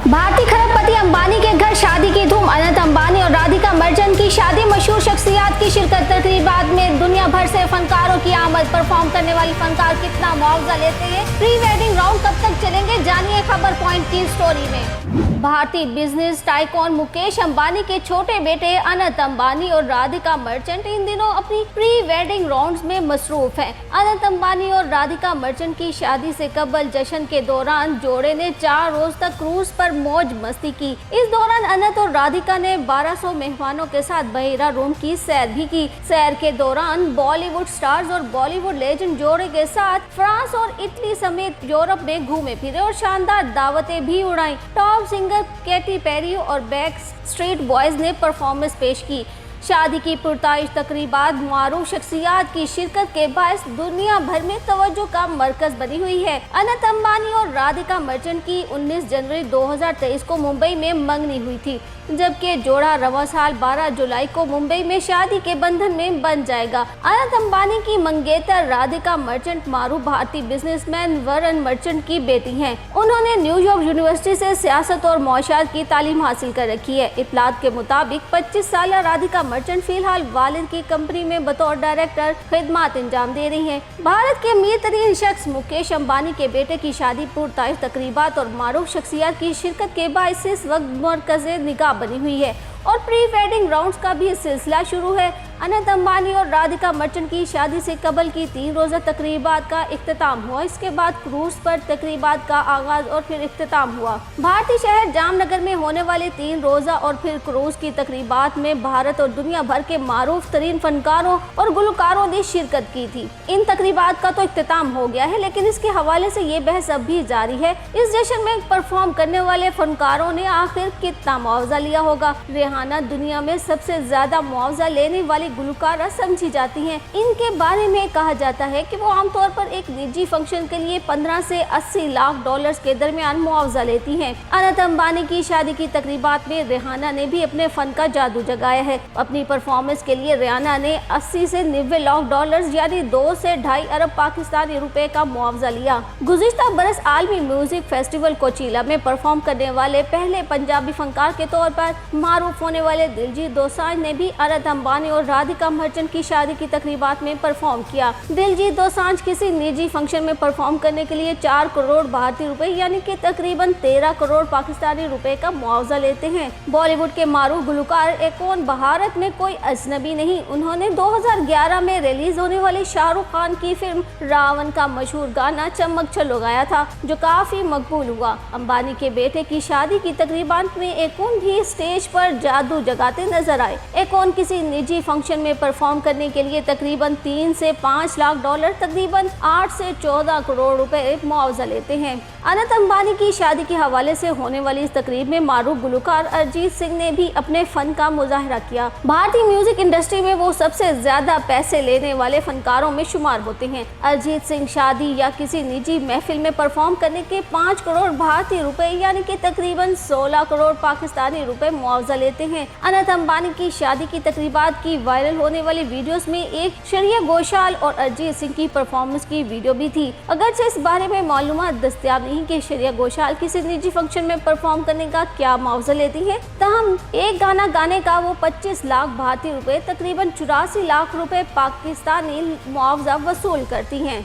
भारतीय खरबपति अंबानी के घर शादी की धूम। अनंत अंबानी और राधिका मर्चेंट की शादी। मशहूर शख्सियत की शिरकत। तकरीबात में दुनिया भर से फनकारों की आमद। परफॉर्म करने वाली फनकार कितना मुआवजा लेते हैं? प्री वेडिंग राउंड कब तक चलेंगे? जानिए खबर पॉइंट की स्टोरी में। भारतीय बिजनेस टाइकून मुकेश अंबानी के छोटे बेटे अनंत अंबानी और राधिका मर्चेंट इन दिनों अपनी प्री वेडिंग राउंड्स में मसरूफ हैं। अनंत अंबानी और राधिका मर्चेंट की शादी से कबल जश्न के दौरान जोड़े ने 4 रोज तक क्रूज पर मौज मस्ती की। इस दौरान अनंत और राधिका ने 1200 मेहमानों के साथ बहिरा रूम की सैर भी की। सैर के दौरान बॉलीवुड स्टार्स और बॉलीवुड लेजेंड जोड़े के साथ फ्रांस और इटली समेत यूरोप में घूमे फिरे और शानदार दावतें भी उड़ाई। टॉप सिंगर कैटी पेरी और बैक स्ट्रीट बॉयज ने परफॉर्मेंस पेश की। शादी की पुरताइश तकरीबात मारूफ शख्सियत की शिरकत के बायस दुनिया भर में तवज्जो का मरकज बनी हुई है। अनंत अंबानी और राधिका मर्चेंट की 19 जनवरी 2023 को मुंबई में मंगनी हुई थी, जबकि जोड़ा रवा साल 12 जुलाई को मुंबई में शादी के बंधन में बन जाएगा। अनंत अंबानी की मंगेतर राधिका मर्चेंट मारूफ भारतीय बिजनेसमैन वरुण मर्चेंट की बेटी हैं। उन्होंने न्यूयॉर्क यूनिवर्सिटी से सियासत और मौशियात की तालीम हासिल कर रखी है। इत्तलात के मुताबिक 25 साल राधिका मर्चेंट फिलहाल वालिद की कंपनी में बतौर डायरेक्टर खिदमत अंजाम दे रही हैं। भारत के अमीर तरीन शख्स मुकेश अंबानी के बेटे की शादी पुरताइश तकरीबात और मारूफ शख्सियत की शिरकत के बायस इस वक्त मरकज़े निगाह बनी हुई है और प्री वेडिंग राउंड्स का भी सिलसिला शुरू है। अनंत अंबानी और राधिका मर्चेंट की शादी से कबल की 3 रोज़ा तकरीबात का इख्तिताम हुआ। इसके बाद क्रूज पर तकरीबात का आगाज और फिर इख्तिताम हुआ। भारतीय शहर जामनगर में होने वाले 3 रोज़ा और फिर क्रूज की तकरीबात में भारत और दुनिया भर के मारूफ तरीन फनकारों और गुलकारों ने शिरकत की थी। इन तकरीबात का तो इख्तिताम हो गया है, लेकिन इसके हवाले से ये बहस अब भी जारी है। इस जश्न में परफॉर्म करने वाले फनकारों ने आखिर कितना मुआवजा लिया होगा? रेहाना दुनिया में सबसे ज्यादा मुआवजा लेने वाली गुलकारा समझी जाती हैं। इनके बारे में कहा जाता है कि वो आमतौर पर एक निजी फंक्शन के लिए 15 से 80 लाख डॉलर्स के दरमियान मुआवजा लेती हैं। अनंत अंबानी की शादी की तकरीबात में रेहाना ने भी अपने फन का जादू जगाया है। अपनी परफॉर्मेंस के लिए रेहाना ने 80 से 90 लाख डॉलर्स यानी 2 से 2.5 अरब पाकिस्तानी रुपए का मुआवजा लिया। गुज़िश्ता बरस आलमी म्यूजिक फेस्टिवल कोचीला में परफॉर्म करने वाले पहले पंजाबी फनकार के तौर पर मारूफ होने वाले दिलजीत दोसांझ ने भी अनंत अंबानी और राधिका मर्चेंट की शादी की तकरीबात में परफॉर्म किया। दिलजीत दोसांझ किसी निजी फंक्शन में परफॉर्म करने के लिए 4 करोड़ भारतीय रुपए यानी कि तकरीबन 13 करोड़ पाकिस्तानी रुपए का मुआवजा लेते हैं। बॉलीवुड के मारूफ गुलकार एकॉन भारत में कोई अजनबी नहीं। उन्होंने 2011 में रिलीज होने वाली शाहरुख खान की फिल्म रावण का मशहूर गाना चमक छल्लो गाया था, जो काफी मकबूल हुआ। अंबानी के बेटे की शादी की तकरीबात में एकॉन भी स्टेज पर जादू जगाते नजर आए। एकॉन किसी निजी फंक्शन में परफॉर्म करने के लिए तकरीबन 3 से 5 लाख डॉलर तकरीबन 8 से 14 करोड़ रुपए मुआवजा लेते हैं। अनंत अंबानी की शादी के हवाले से होने वाली इस तकरीब में मारूफ गुलकार अरिजीत सिंह ने भी अपने फन का मुजाहरा किया। भारतीय म्यूजिक इंडस्ट्री में वो सबसे ज्यादा पैसे लेने वाले फनकारों में शुमार होते हैं। अरिजीत सिंह शादी या किसी निजी महफिल में परफॉर्म करने के 5 करोड़ भारतीय रुपए यानी कि तकरीबन 16 करोड़ पाकिस्तानी रुपए मुआवजा लेते हैं। अनंत अंबानी की शादी की तकरीबात की वायरल होने वाली वीडियोस में एक श्रेया घोषाल और अरिजीत सिंह की परफॉर्मेंस की वीडियो भी थी। अगरचे इस बारे में मालूमात दस्तयाब नहीं कि श्रेया घोषाल किसी निजी फंक्शन में परफॉर्म करने का क्या मुआवजा लेती है, तहम एक गाना गाने का वो 25 लाख भारतीय रुपए तकरीबन 84 लाख रुपए पाकिस्तानी मुआवजा वसूल करती हैं।